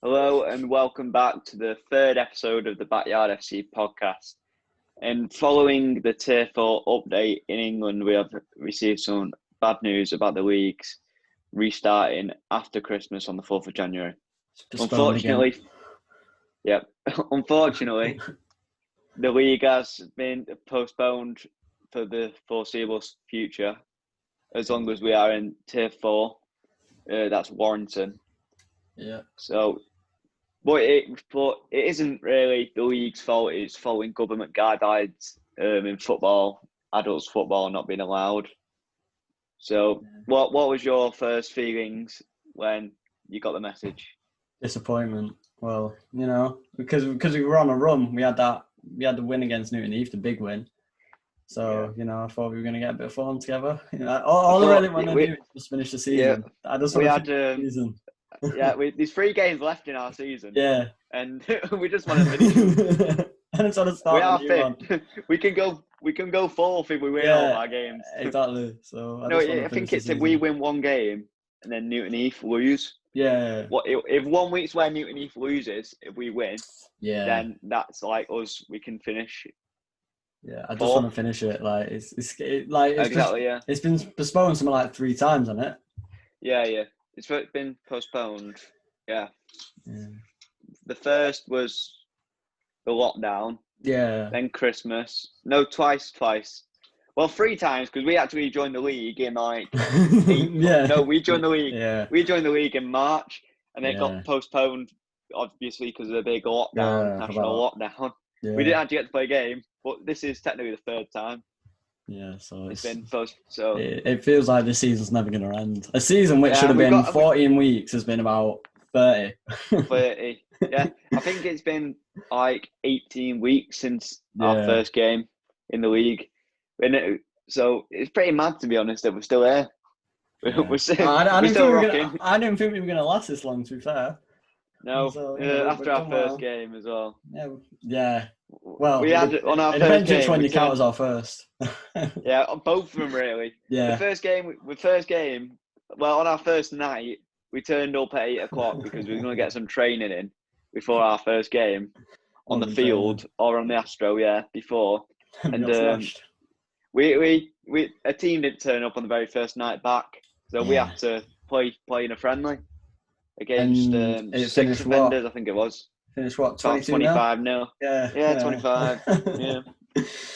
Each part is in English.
Hello and welcome back to the third episode of the Backyard FC podcast. And following the Tier 4 update in England, we have received some bad news about the leagues restarting after Christmas on the 4th of January. Unfortunately, the league has been postponed for the foreseeable future as long as we are in Tier 4. That's Warrington. Yeah. So, but it isn't really the league's fault. It's following government guidelines in football, adults football not being allowed. So, what was your first feelings when you got the message? Disappointment. Well, because we were on a run, we had the win against Newton Heath, the big win. So, I thought we were going to get a bit of fun together. All I really want to do is just finish the season. I just want to finish the season. There's 3 games left in our season. Yeah. And we just want to finish. And it's on to start a new one. We can go fourth if we win all our games. Exactly. So I think it's if we win one game and then Newton Heath lose. Yeah. If 1 week's where Newton Heath loses, if we win, then that's like us. We can finish. Yeah, I just want to finish it. It's been postponed something like 3 times, hasn't it? Yeah. It's been postponed. Yeah. The first was the lockdown. Yeah. Then Christmas. No, twice. Well, 3 times because we actually joined the league in we joined the league. Yeah. We joined the league in March, and then it got postponed, obviously because of the big lockdown, national lockdown. Yeah. We didn't actually get to play a game, but this is technically the 3rd time. Yeah, so it's been post. So it feels like this season's never going to end. A season which should have been 14 weeks has been about 30. 30. Yeah, I think it's been like 18 weeks since our first game in the league. So it's pretty mad, to be honest, that we're still here. Yeah. We're still rocking. I didn't think we were going to last this long, to be fair. No, after our first game as well. Yeah. Well, we had on our first depends game. Which one you count as our first. Yeah, both of them really. Yeah. The first game. Well, on our first night, we turned up at 8:00 because we were going to get some training in before our first game on the field or on the Astro. Yeah, before. And a team didn't turn up on the very first night back, so we had to play in a friendly against 6 offenders. I think it was. Finished what? 25-0. Yeah, 25. Yeah.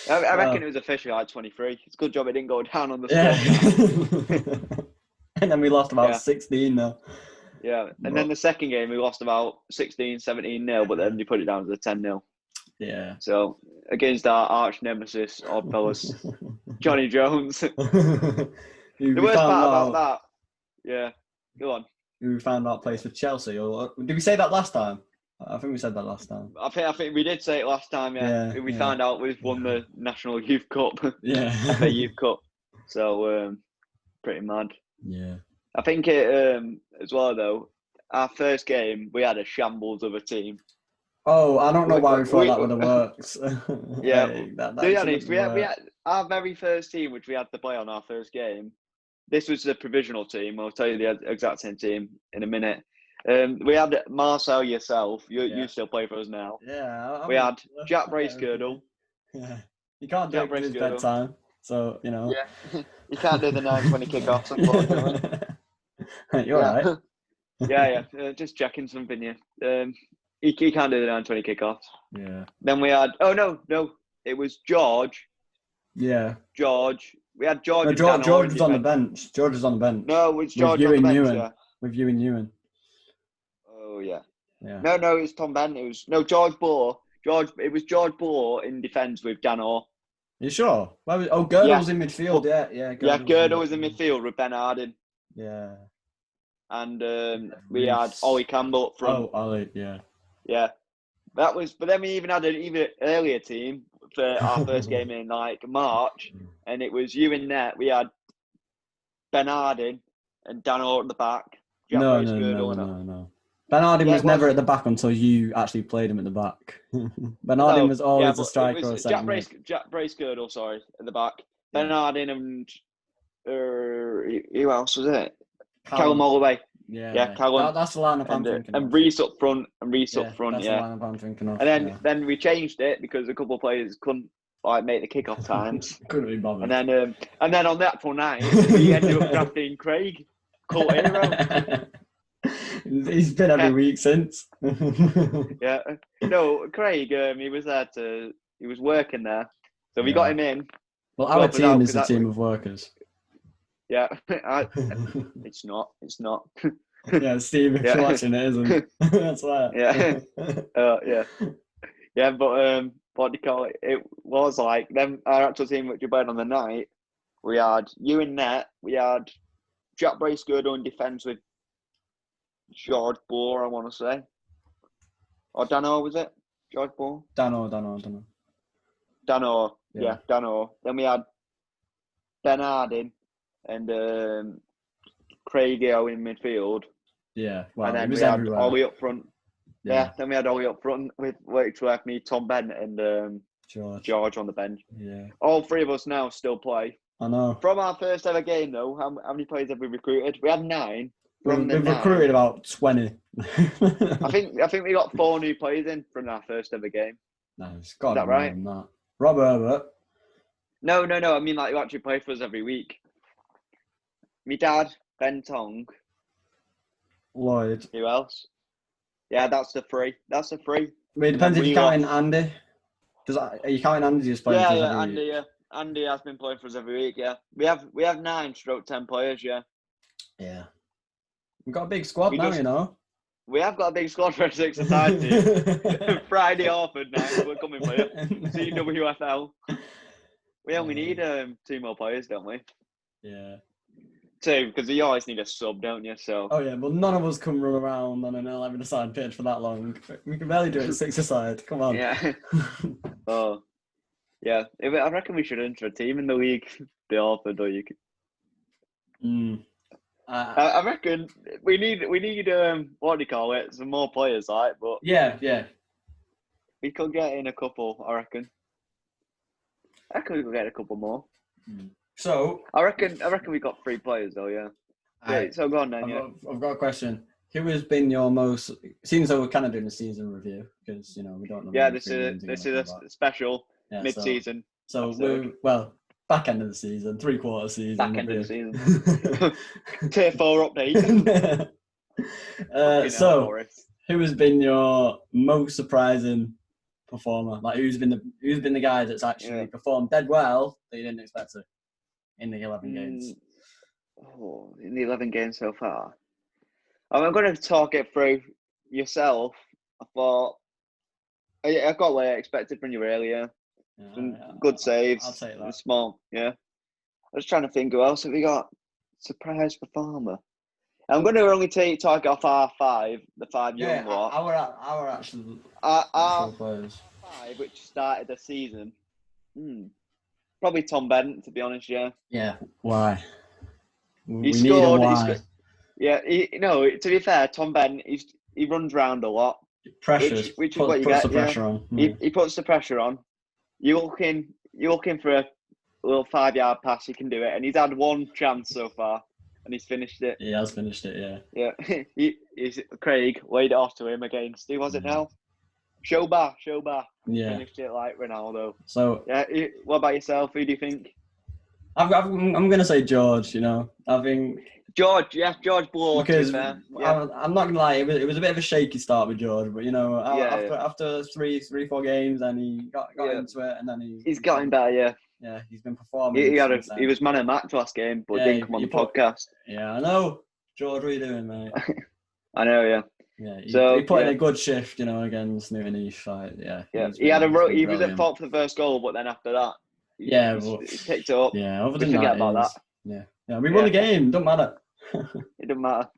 I reckon it was officially like 23. It's a good job it didn't go down on the score. And then we lost about 16 though. Yeah, and then the second game we lost about 16, 17-0, but then you put it down to the 10-0. Yeah. So against our arch nemesis, odd fellas, Johnny Jones. The worst part about that, go on. We found out place for Chelsea, or did we say that last time? I think we said that last time. I think we did say it last time. Yeah. We found out we've won the National Youth Cup. Yeah. FA Youth Cup. So pretty mad. Yeah. I think it as well though. Our first game, we had a shambles of a team. Oh, I don't know why we thought that would have worked. Yeah. To be honest, we had our very first team, which we had to play on our first game. This was the provisional team. I'll tell you the exact same team in a minute. We had Marcel, yourself. You still play for us now. Yeah. We had Jack Bracegirdle. Yeah. You can't do it at his bedtime. So, Yeah. You can't do the 9:20 kickoffs, unfortunately. You're right. Yeah. Just checking something here. He can't do the 9:20 kickoffs. Yeah. Then we had... Oh, no. It was George. Yeah. George. We had George. No, George was on the bench. George was on the bench. No, it was George on the bench, With you and Ewan. Oh, yeah. No, it was Tom Bent. It was George Bohr. It was George Bohr in defence with Dan Orr. You sure? Girdle was in midfield. Girdle was in midfield with Ben Harding. Yeah. And we had Ollie Campbell up front. Oh, Ollie, yeah. Yeah. That was, but then we even had an even earlier team for our first game in like March, and it was you in net. We had Ben Harding and Dan Orr at the back. No. Ben Harding was never at the back until you actually played him at the back. Ben Harding was always a striker or second. Jack Bracegirdle, at the back. Ben Harding and who else was it? Callum Holloway. Yeah. Callum. That's the lineup I'm And thinking of. Reece up front. That's the lineup I'm thinking of. And then we changed it because a couple of players couldn't make the kickoff times. Couldn't be bothered. And then on the actual night, we ended up drafting Craig, cult hero. He's been every week since. Yeah. No, Craig. He was he was working there, so we got him in. Well, our team is a team of workers. Yeah, it's not. Yeah, Steve, if you're watching, it isn't. That's why. Yeah. Yeah. But what do you call it? It was like them. Our actual team, which we played on the night, we had you in net. We had Jack Bracegirdle in defence with George Bohr, I want to say, or Dano, was it? George Bohr. Dano. Yeah, Dano. Then we had Ben Harding and Craigio in midfield. Yeah, well, and then we had Ollie up front. Yeah, then we had Ollie up front with me, Tom Bennett, and George on the bench. Yeah. All three of us now still play. I know. From our first ever game, though, how many players have we recruited? We had 9. We've recruited about 20. I think we got 4 new players in from our first ever game. No, it's Is got that right? That. Rob Herbert. No. I mean, like, you actually play for us every week. Me dad, Ben Tong. Lloyd. Who else? Yeah, that's the 3. It depends if you're counting Andy. Are you counting Andy just playing for us every week? Yeah. Andy has been playing for us every week, yeah. We have 9/10 players, yeah. Yeah. We've got a big squad now, you know. We have got a big squad for a 6-a-side team. Friday Orford now, we're coming for you. CWFL. We only need 2 more players, don't we? Yeah. 2, because you always need a sub, don't you? So. Oh yeah, well none of us can run around on an 11-a-side pitch for that long. We can barely do it 6-a-side. Come on. Yeah. Oh. Yeah. I reckon we should enter a team in the league. The Orford League. I reckon we need what do you call it? Some more players, right? But yeah. We could get in a couple, I reckon. I reckon we could get a couple more. So I reckon we got 3 players though, yeah. Right, so go on then, I've got a question. Who has been your most? Seems like we're kind of doing a season review because we don't know. Yeah, this is a special mid-season. So back end of the season, 3/4 season. Back end of the season. Tier 4 update. So, who has been your most surprising performer? Like, who's been the guy that's actually performed dead well that you didn't expect to in the 11 games? In the 11 games so far. I'm going to talk it through yourself. I thought I got what I expected from you earlier. Good saves. I'll take that. Small, yeah. I was trying to think who else have we got. Surprise performer. I'm going to only talk off our 5, the 5 young lot. Our actual players. 5, which started the season. Probably Tom Bennett, to be honest. Yeah. Yeah. Why? He scored. To be fair, Tom Bennett, he runs around a lot. Pressure. Which is what you get. The pressure on. He puts the pressure on. You're looking for a little 5-yard pass. He can do it, and he's had 1 chance so far, and he's finished it. He has finished it. Yeah. Yeah. Craig laid it off to him against. Who was it now? Shoba. Yeah. Finished it like Ronaldo. So. Yeah. What about yourself? Who do you think? I'm gonna say George. I think George. Yeah, George Blow. Because I'm not gonna lie, it was a bit of a shaky start with George, but after 3-4 games, and he got into it, and then he's gotten better. Yeah. Yeah, he's been performing. He was man of the match last game, but didn't come on the podcast. Yeah, I know. George, what are you doing, mate? I know. Yeah. Yeah, he put in a good shift, against Newton East. He was at fault for the first goal, but then after that. He picked it up. Yeah, other than forget about that. Yeah, we won the game. Don't matter. It doesn't matter.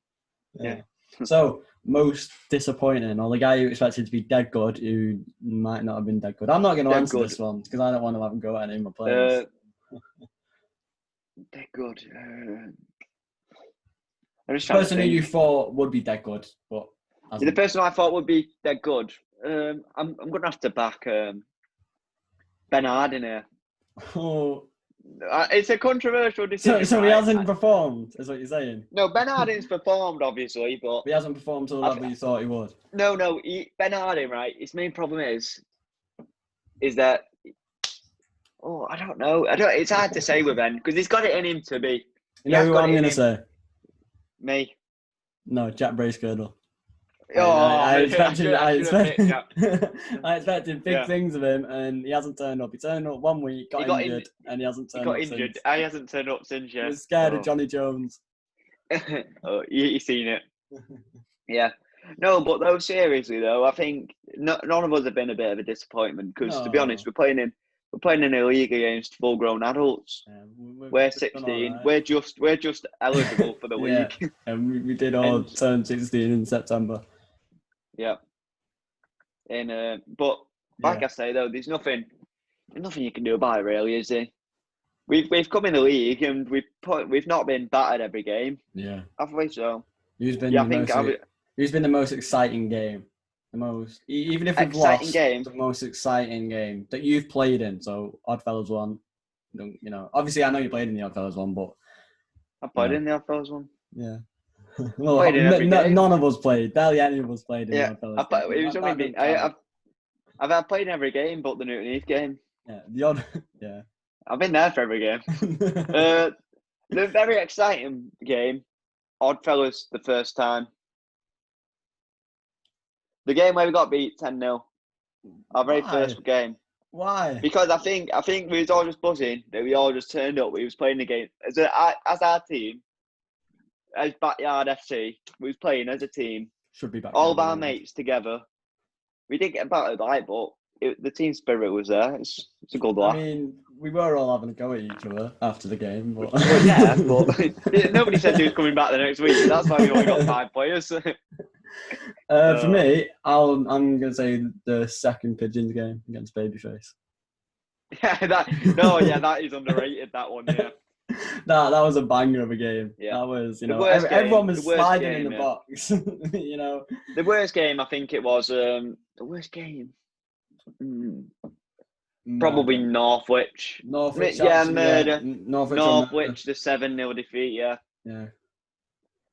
Yeah. So, most disappointing, or the guy you expected to be dead good, who might not have been dead good. I'm not going to answer this one because I don't want to have him go at any of my players. Dead good. The person who you thought would be dead good, but the person I thought would be dead good. I'm going to have to back Ben Harding here. Oh, It's a controversial decision. So he right? hasn't performed, is what you're saying? No, Ben Harding's performed, obviously, but He hasn't performed to the level you thought he would. No, Ben Harding, right? His main problem is that I don't know. It's hard to say with Ben because he's got it in him to be. You know who I'm going to say? Me. No, Jack Bracegirdle. I expected big things of him, and he hasn't turned up. He turned up one week, got injured, and he hasn't turned up since. He hasn't turned up since. Yeah, he was scared of Johnny Jones. You seen it? Yeah. No, but though seriously though, I think none of us have been a bit of a disappointment because to be honest, we're playing in a league against full-grown adults. Yeah, we're 16. Right. We're just eligible for the league. Yeah, and we did all turn 16 in September. Yeah. And but like I say though, there's nothing you can do about it really, is there? We've come in the league and we've not been battered every game. Yeah. Have we? So. Who's been the most exciting game? The most, even if we've lost, the most exciting game that you've played in. So Oddfellows one, you know. Obviously, I know you played in the Oddfellows one, but I played in the Oddfellows one. Yeah. Well, none of us played. Barely any of us played in the Oddfellows. I've played in every game, but the Newton Heath game. Yeah, I've been there for every game. The very exciting game, Oddfellows, the first time. The game where we got beat 10-0. Our very first game. Why? Because I think we was all just buzzing that we all just turned up. We was playing the game as our team, as Backyard FC. We was playing as a team. Should be back. All of our mates together. We didn't get battered by, but the team spirit was there. It's a good laugh. I mean, we were all having a go at each other after the game, but but nobody said he was coming back the next week. That's why we only got 5 players. For me, I'm going to say the second Pigeons game against Babyface. That is underrated. That one, yeah. that was a banger of a game. Yeah. That was, everyone was sliding in the box. The worst game, I think it was the worst game. Probably Northwich. Northwich, murder. Northwich, the 7-0 defeat. Yeah.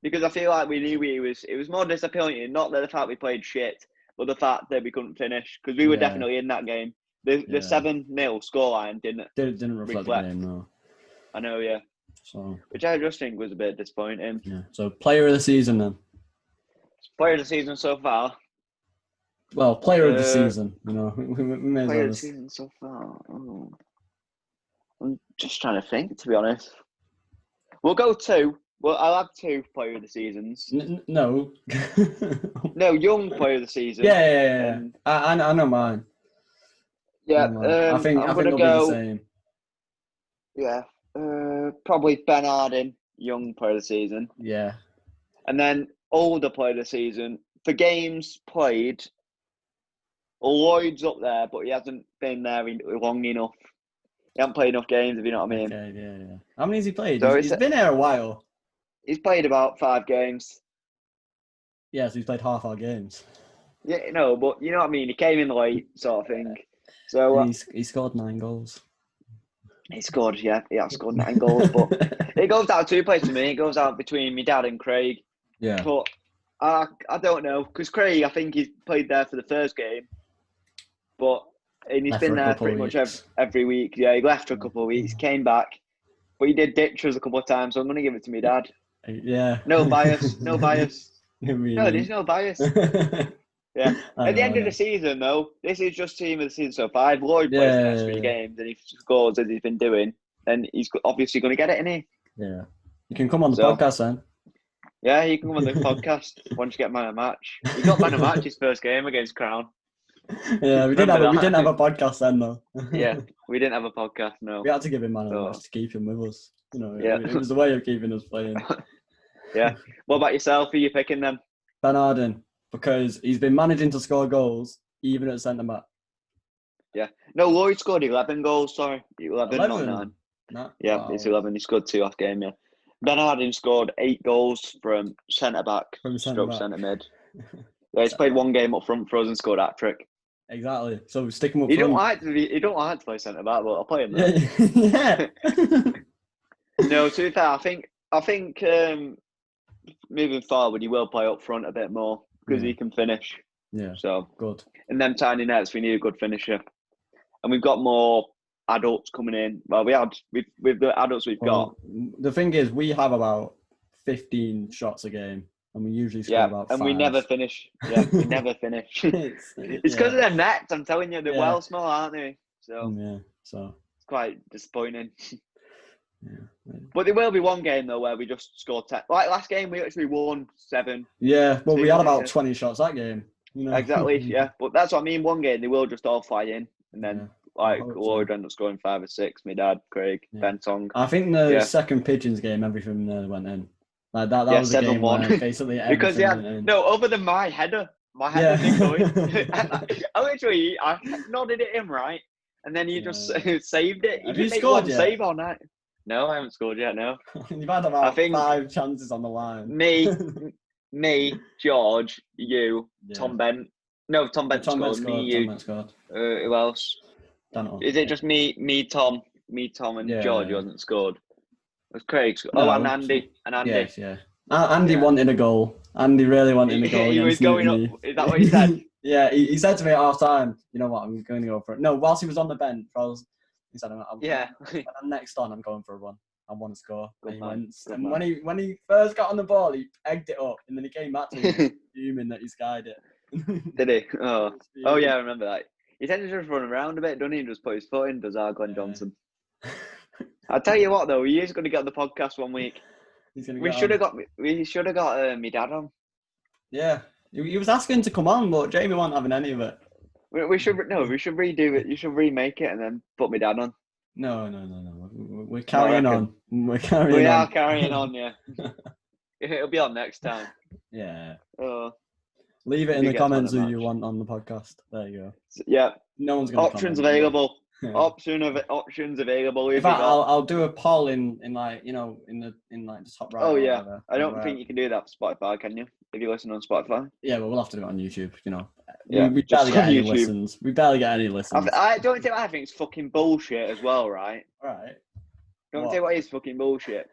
Because I feel like we knew it was more disappointing, not the fact we played shit, but the fact that we couldn't finish. Because we were definitely in that game. The 7-0 scoreline didn't reflect the game, no. I know, yeah. So, which I just think was a bit disappointing. Yeah. So, player of the season then? Player of the season so far? Well, player of the season, we may as player of the season so far? Oh. I'm just trying to think, to be honest. We'll go 2. Well, I'll have 2 player of the seasons. No. No, young player of the season. Yeah. I know mine. Yeah. I think it'll be the same. Yeah. Probably Ben Harding, young player of the season. Yeah. And then older player of the season. For games played, Lloyd's up there, but he hasn't been there long enough. He hasn't played enough games, if you know what I mean. Okay, yeah. How many has he played? So he's been here a while. He's played about 5 games. Yeah, so he's played half our games. Yeah, no, but you know what I mean? He came in late, sort of thing. So he scored 9 goals. He scored, yeah. He has scored 9 goals, but it goes out 2 places for me. It goes out between my dad and Craig. Yeah. But I don't know, because Craig, I think he's played there for the first game, and he's been there pretty much every week. Yeah, he left for a couple of weeks, came back, but he did ditch us a couple of times, so I'm going to give it to my dad. Yeah. No bias. No, there's no bias. Yeah. At the end of the season, though, this is just team of the season so far. If Lloyd plays the next 3 games and he scores as he's been doing, then he's obviously going to get it, isn't he? Yeah. You can come on the podcast then. Yeah, he can come on the podcast once you get man of match. He got man of match his first game against Crown. Yeah, we didn't have a podcast then though. Yeah, we didn't have a podcast. No, we had to give him man of match to keep him with us. It was a way of keeping us playing. Yeah. What about yourself? Who are you picking then? Ben Harding, because he's been managing to score goals even at centre back. Yeah. No, Lloyd scored 11 goals. Sorry, 11. Not 9. No. Yeah, wow. It's 11. He scored 2 off game. Yeah. Ben Harding scored 8 goals from centre back, stroke centre mid. Yeah, he's played 1 game up front for us and scored a hat-trick. Exactly. So stick him up He front. don't like to play centre back, but I'll play him there. Yeah. No, to be fair, I think moving forward he will play up front a bit more because he can finish. Yeah. So good. In them tiny nets, we need a good finisher, and we've got more adults coming in. Well, with the adults we've got. The thing is, we have about 15 shots a game, and we usually score about 5. And we never finish. Yeah, we never finish. It's because of their nets. I'm telling you, they're well small, aren't they? So it's quite disappointing. Yeah. But there will be one game though where we just scored 10. Like last game, we actually won 7. Yeah, well, we had about 20 shots that game. Exactly. Yeah, but that's what I mean. One game they will just all fly in, and then Lloyd ended up scoring 5 or 6. My dad, Craig, Ben Tong. I think the second Pigeons game, everything went in. Like that was a game where basically everything because went in. No, other than my header didn't go in. I nodded it in right, and then he just saved it. Have you scored yet? Save all night. No, I haven't scored yet. No. You've had about 5 chances on the line. Me, George, you, Tom Bent. No, Tom Bent scored. Me, you. Tom Bent scored. Who else? Is it just me, Tom, and George who hasn't scored? It was Craig. And Andy. Yes, yeah. Andy wanted a goal. Andy really wanted a goal. He was going up. Is that what he said? Yeah, he said to me at half time, you know what, I'm going to go for it. No, whilst he was on the bench, he said, when I'm next on, I'm going for a run. I want to score. And when he first got on the ball, he pegged it up, and then he came back to me, fuming that he skied it. Did he? Oh yeah, I remember that. He tends to just run around a bit, doesn't he? Just put his foot in, does Glenn Johnson. I'll tell you what, though, he is going to get on the podcast one week. We should have got my dad on. Yeah, he was asking to come on, but Jamie wasn't having any of it. We should redo it. You should remake it and then put my dad on. No. We're carrying on. We are carrying on, yeah. It'll be on next time. Yeah. Leave it in the comments who you want on the podcast. There you go. Yeah. No one's going to Options available. Yeah. Options available. In fact, I'll do a poll in like in the top right. Oh yeah. I don't think you can do that for Spotify, can you? If you listen on Spotify. Yeah, but we'll have to do it on YouTube. Yeah, we barely get any listens. We barely get any listens. I think it's fucking bullshit as well, right? Right. Don't tell you what is fucking bullshit.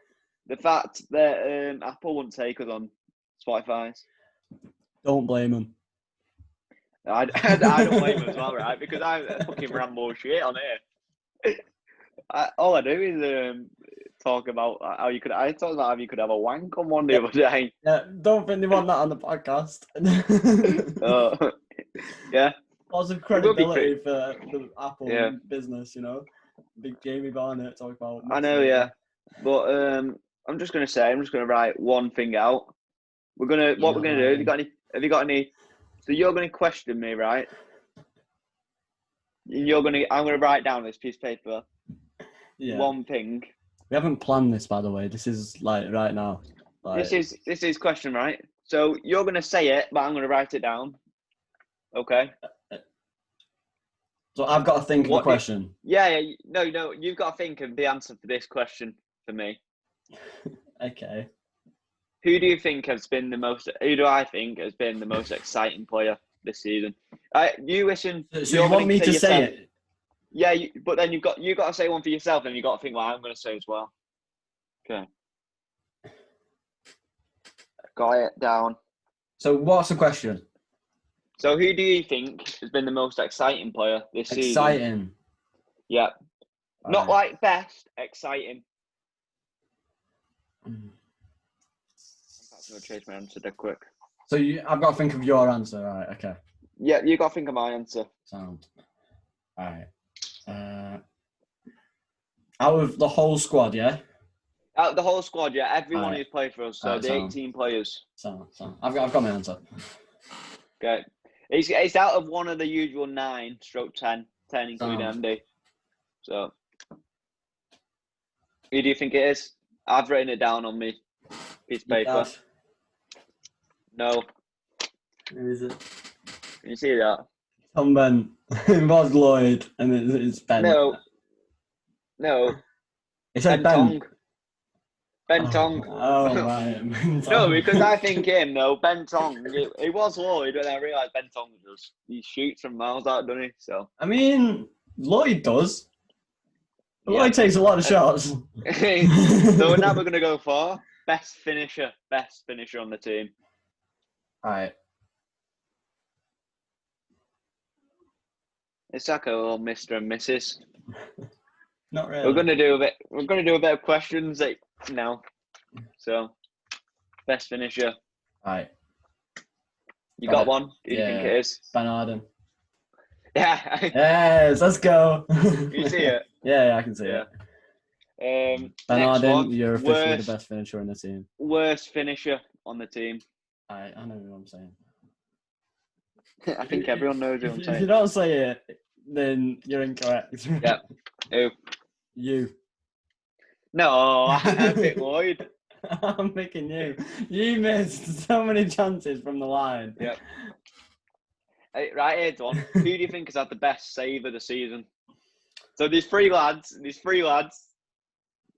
The fact that Apple won't take us on Spotify. Don't blame them. I don't blame them as well, right? Because I fucking ramble shit on here. All I do is talk about how you could. I talked about how you could have a wank on one the other day. Yeah, don't think they want that on the podcast. Yeah. Lots of credibility for the Apple business, Big Jamie Barnett talk about. I know, yeah. But I'm just gonna write one thing out. What we're gonna do? Have you got any? So you're gonna question me, right? I'm gonna write down this piece of paper. Yeah. One thing. We haven't planned this, by the way. This is like right now. This is question, right? So you're gonna say it, but I'm gonna write it down. Okay. So I've got to think of the question. Yeah. No. You've got to think of the answer for this question for me. Okay. Who do I think has been the most exciting player this season? You listen. So you want me to say it? Yeah, but then you got to say one for yourself, and you got to think what I'm going to say as well. Okay. Got it down. So what's the question? So who do you think has been the most exciting player this season? Exciting. Yeah. Not like best, exciting. I'm going to change my answer dead quick. So I've got to think of your answer, right? Okay. Yeah, you got to think of my answer. Sound. All right. Out of the whole squad, yeah? Out of the whole squad, yeah. Everyone who's played for us, so the 18 players. Sound. I've got my answer. Okay. It's out of one of the usual 9/10, 10 including Andy. So, who do you think it is? I've written it down on me piece of paper. No. Who is it? Can you see that? Tom Bent. It was Lloyd, and it's Ben. No. It said Ben. Ben Tong. Oh man. No, because I think him though. Ben Tong. He was Lloyd, but then I realised Ben Tong he shoots from miles out, doesn't he? So. I mean, Lloyd does. Yeah. Lloyd takes a lot of shots. So now we're gonna go for best finisher on the team. All right. It's like a little Mr. and Mrs. Not really. We're gonna do a bit of questions now. So, best finisher. All right. You got one? Who do you think it is? Ben Arden. Yeah. Yes, let's go. You see it? Yeah, I can see it. Ben Arden, you're officially the best finisher in the team. Worst finisher on the team. I know what I'm saying. I think everyone knows what I'm saying. If you don't say it, then you're incorrect. Yeah. Who? You. No, I picked Lloyd. I'm picking you. You missed so many chances from the line. Yep. Hey, right, here's one. Who do you think has had the best save of the season? So these three lads,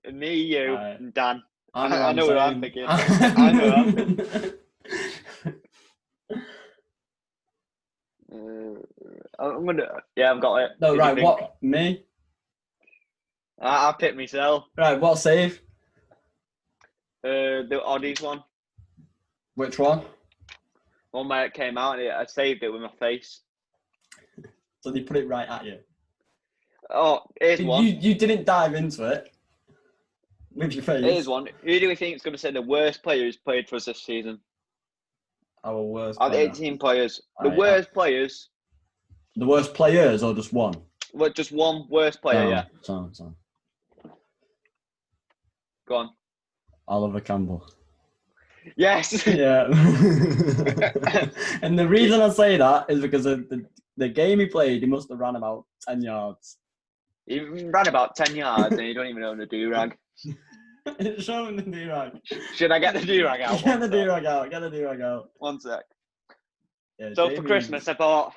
and me, you, and Dan. I know who I'm picking. I know who I'm picking. I've got it. No, right, what? Me? I picked myself. Right, what save? The Oddies one. Which one? One where it came out and I saved it with my face. So they put it right at you. Oh, here's one. You didn't dive into it with your face. Here's one. Who do we think is going to say the worst player who's played for us this season? Our worst Out of player. 18 players. The worst players. The worst players or just one? Well, just one worst player, yeah. Sorry. Go on. Oliver Campbell. Yes. Yeah. And the reason I say that is because of the game he played, he must have ran about 10 yards. He ran about 10 yards and you don't even own a do-rag. Show him the do-rag. Should I get the do-rag out? Get the do-rag out. 1 sec. Yeah, so Jamie, for Christmas, I bought...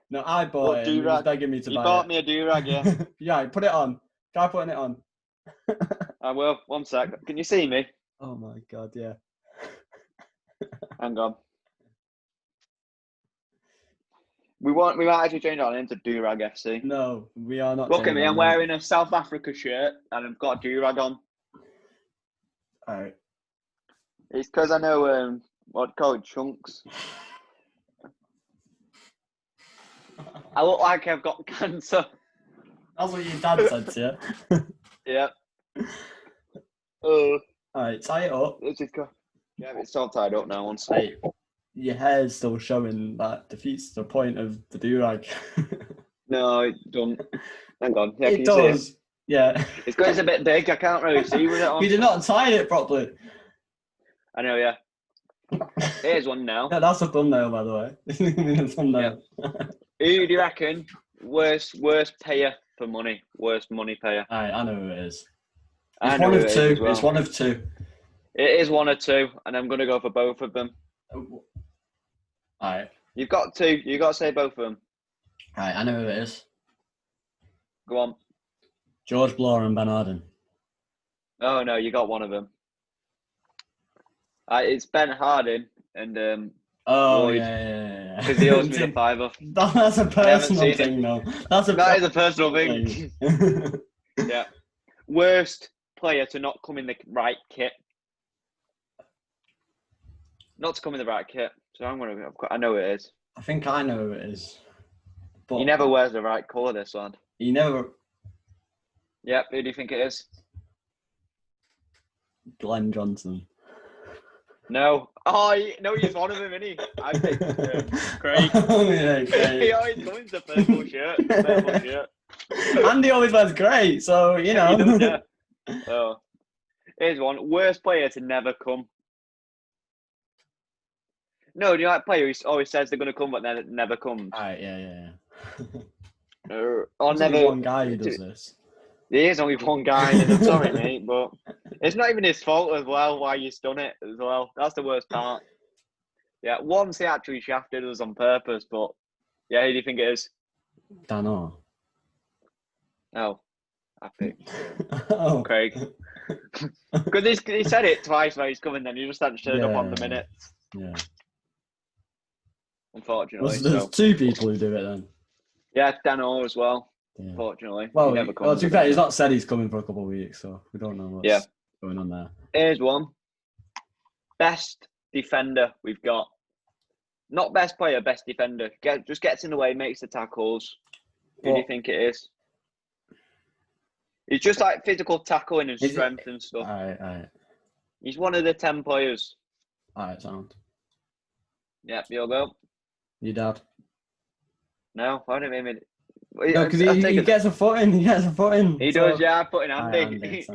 No, I bought it. He was begging me to buy it. You bought me a do-rag, yeah. Yeah, put it on. Try putting it on. I will. 1 sec. Can you see me? Oh my God, yeah. Hang on. We might actually change our name to Do-Rag FC. No, we are not. Look at me, I'm wearing a South Africa shirt and I've got a do-rag on. Alright. It's because I know what called chunks. I look like I've got cancer. That's what your dad said to you. Yeah. Alright, tie it up. Let's just go. Yeah, it's all tied up now. 1 sec. Right. Your hair's still showing. That defeats the point of the do-rag. No, it don't. Hang on. Yeah, it does. Yeah. It's because it's a bit big. I can't really see with it on. You did not tie it properly. I know, yeah. Here's one now. Yeah, that's a thumbnail, by the way. A thumbnail. Yeah. Who do you reckon worst payer for money? Worst money payer? I know who it is. It's one of two. Well. It's one of two. It is one or two, and I'm going to go for both of them. Alright. You've got two. You've got to say both of them. Alright, I know who it is. Go on. George Blore and Ben Arden. Oh, no, you got one of them. It's Ben Harding and Lloyd. Yeah. Because he owes me the $5. That's a personal thing, though. That is a personal thing. Yeah. Worst player to not come in the right kit. Not to come in the right kit. So I know it is. I think I know who it is. But he never wears the right colour, this one. He never... Yep, who do you think it is? Glenn Johnson. No. Oh, no, he's one of them, isn't he? I think Craig. Yeah, Craig. He always comes the purple shirt. Andy always wears grey, so, you know. He does, yeah. Oh. Here's one. Worst player to never come. No, do you know that player who always says they're going to come, but then never comes? Alright, yeah. Or There's never. only one guy who does this. There is only one guy, and I'm sorry, mate, but it's not even his fault as well why he's done it as well. That's the worst part. Yeah, once he actually shafted us on purpose, but yeah, who do you think it is? Dano. Oh, I picked Oh. Craig. Because he said it twice where he's coming, then he just hadn't showed up on the minutes. Yeah. Unfortunately. There's two people who do it then. Yeah, Dano as well. Yeah. Unfortunately. Well, he never comes. To be fair, he's not said he's coming for a couple of weeks, so we don't know what's going on there. Here's one. Best defender we've got. Not best player, best defender. Just gets in the way, makes the tackles. Who do you think it is? He's just like physical tackling and strength and stuff. Alright. He's one of the 10 players. Alright, sound. Yep, you'll go. Your dad? No, I don't mean. No, because he gets a foot in. He gets a foot in. He does, yeah. Put in Andy.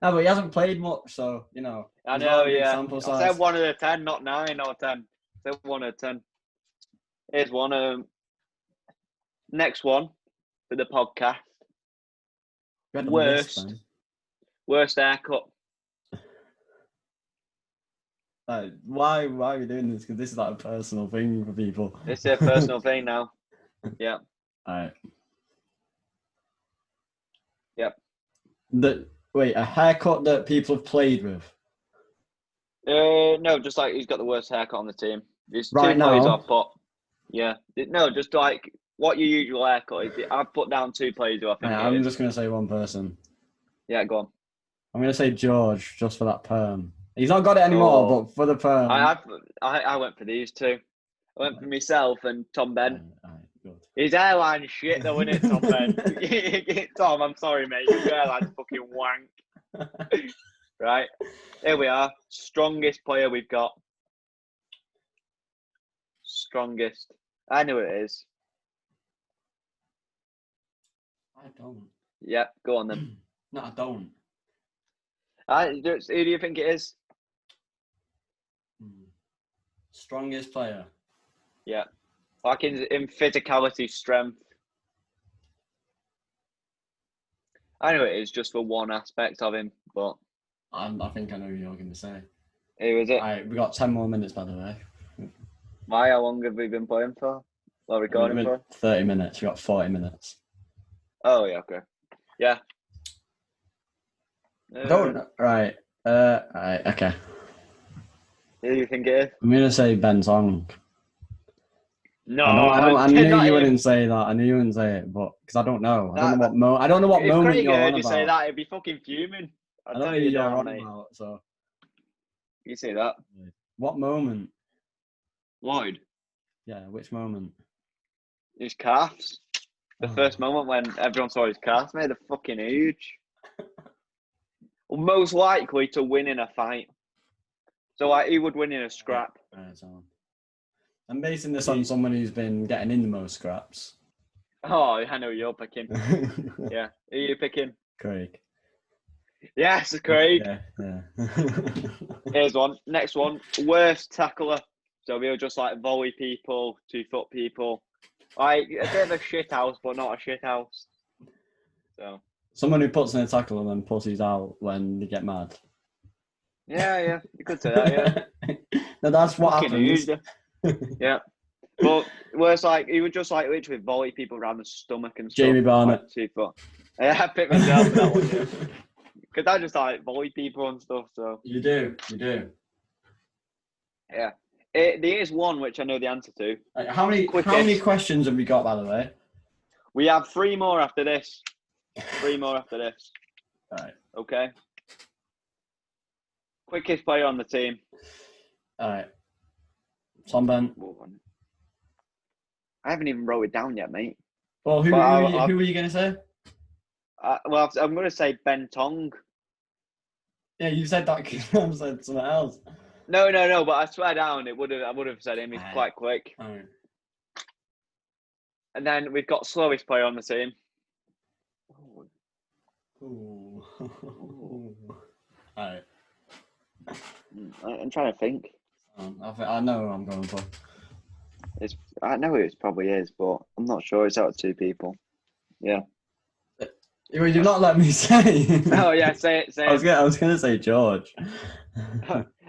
No, but he hasn't played much, so you know. I know, yeah. Sample size. I said 1 of the 10, not 9 or 10. I said 1 of 10. Here's one. Next one for the podcast. Worst haircut. Why are you doing this? Because this is like a personal thing for people. It's a personal thing now. Yeah. Alright. Yep. Wait, a haircut that people have played with? No, just like he's got the worst haircut on the team. There's right 2 now. players I've put. Yeah. No, just like what your usual haircut is. I've put down 2 players who I think. I'm just going to say one person. Yeah, go on. I'm going to say George, just for that perm. He's not got it anymore, but for the perm. I went for these 2. I went for myself and Tom Ben. Good. His airline shit though, isn't it, Tom Ben? Tom, I'm sorry, mate. Your airline's fucking wank. Right. Here we are. Strongest player we've got. Strongest. I know it is. I don't. Yeah, go on then. No, I don't. Who do you think it is? Strongest player. Yeah. Like in physicality, strength. I know it is just for one aspect of him, but I think I know who you're going to say. Who is it? Alright, we got 10 more minutes, by the way. Why? How long have we been playing for? Well, recording for? 30 minutes. We got 40 minutes. Oh yeah, okay. Yeah. Right. Right. Okay. Who do you think it is? I'm gonna say Ben Song. No, I knew you wouldn't say that. I knew you wouldn't say it, but because I don't know. I don't know what moment Craig you're on about. If say that, it'd be fucking fuming. I don't know who you're on about. So you say that. What moment? Lloyd. Yeah, which moment? His calves. The first moment when everyone saw his calves, made a fucking huge. Well, most likely to win in a fight. So like he would win in a scrap. Right, so I'm basing this on someone who's been getting in the most scraps. Oh, I know you're picking. Yeah. Who are you picking? Craig. Yes, Craig. Yeah. Here's one. Next one. Worst tackler. So we'll just like volley people, 2-foot people. Like a bit of a shit house, but not a shit house. So someone who puts in a tackle and then pussies out when they get mad. Yeah, you could say that, yeah. No, that's what happens. Yeah. But worse, like he would just like literally volley people around the stomach and stuff. Jamie Barnett. Like 2-foot. Yeah, I picked myself for that one, yeah. Because I just like volley people and stuff, so. You do. Yeah. There is one which I know the answer to. How many questions have we got, by the way? We have 3 more after this. 3 more after this. All right. Okay. Quickest player on the team. All right. Tom Ben. I haven't even wrote it down yet, mate. Well, who are you going to say? Well, I'm going to say Ben Tong. Yeah, you said that because I said something else. No, but I swear down, I would have said him. He's quite quick. All right. And then we've got slowest player on the team. Ooh. All right. I'm trying to think. I know who I'm going for. I know who it probably is, but I'm not sure. It's out of 2 people. Yeah. Well, you've not let me say. Oh yeah, say it. I was going to say George.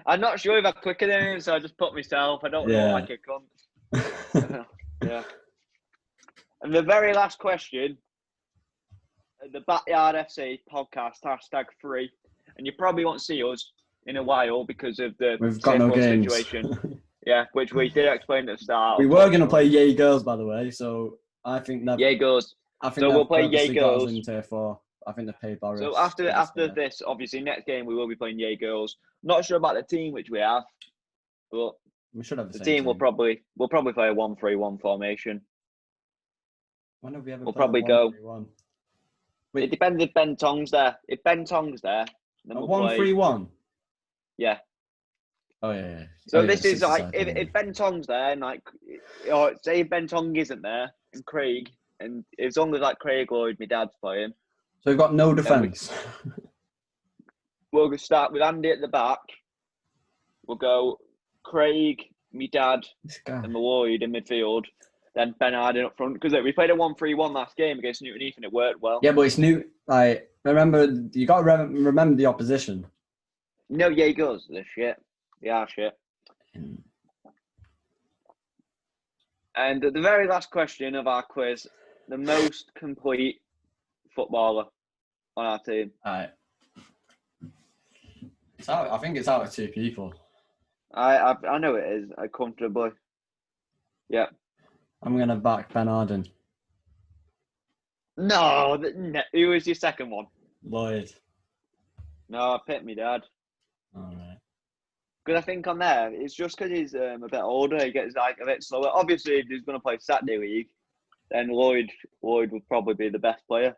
I'm not sure if I'm quicker than him, so I just put myself. I don't know like a cunt. Yeah. And the very last question. the Backyard FC podcast #3, and you probably won't see us in a while because of the We've got no games. situation. Yeah, which we did explain at the start. We were going to play Yay Girls, by the way, so I think that. Yay Girls. I think So we'll play Yay purposely got us Girls. in tier 4. I think they paid Boris. So after this, obviously, next game we will be playing Yay Girls. Not sure about the team which we have, but we should have the team. We'll probably play a 1-3-1 formation. When have we ever? We'll probably go. Wait. It depends if Ben Tong's there. If Ben Tong's there, then a we'll 1-3-1. Yeah. Oh yeah. So this is like if Ben Tong's there, and like, or say if Ben Tong isn't there, and Craig, and as long as like Craig Lloyd, my dad's playing. So we've got no defence. We'll start with Andy at the back. We'll go Craig, me dad, and Lloyd in midfield. Then Ben Harden up front because we played a 1-3-1 last game against Newton Heath and it worked well. Yeah, but it's new. Like remember, you got to remember the opposition. No, Yay Girls. They're shit. They are shit. And the very last question of our quiz: the most complete footballer on our team. Alright. I think it's out of 2 people. I know it is. Comfortably. Yeah. I'm gonna back Ben Harden. No, who was your second one? Lloyd. No, I picked me dad. Alright. Because I think on there, it's just because he's a bit older, he gets like a bit slower. Obviously, if he's going to play Saturday League, then Lloyd would probably be the best player.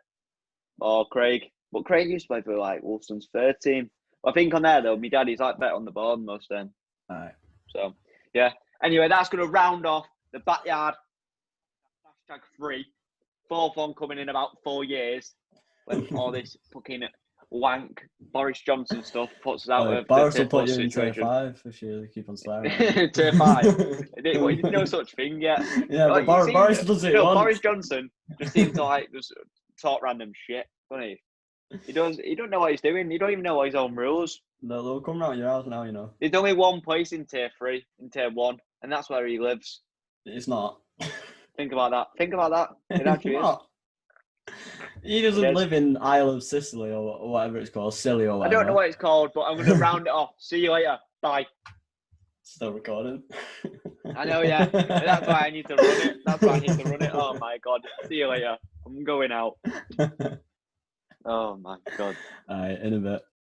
Or Craig. But Craig used to play for like Wolfson's third team. I think on there though, my daddy's like better on the ball than most of them. Alright. So, yeah. Anyway, that's going to round off the Backyard #3. 4th one coming in about 4 years. When all this fucking wank Boris Johnson stuff puts us out of Boris the will put you in situation. tier 5 if you keep on swearing. Tier 5. There's no such thing yet. Yeah, like, but Boris does it once. Boris Johnson just seems to like just talk random shit, doesn't he? He don't know what he's doing. He don't even know his own rules. They'll come round your house now, you know. There's only one place in tier 3, in tier 1, and that's where he lives. It's not. Think about that. It actually is. He doesn't live in Isle of Sicily or whatever it's called, Scilly or whatever. I don't know what it's called, but I'm going to round it off. See you later. Bye. Still recording. I know, yeah. That's why I need to run it. Oh my God. See you later. I'm going out. Oh my God. Alright, in a bit.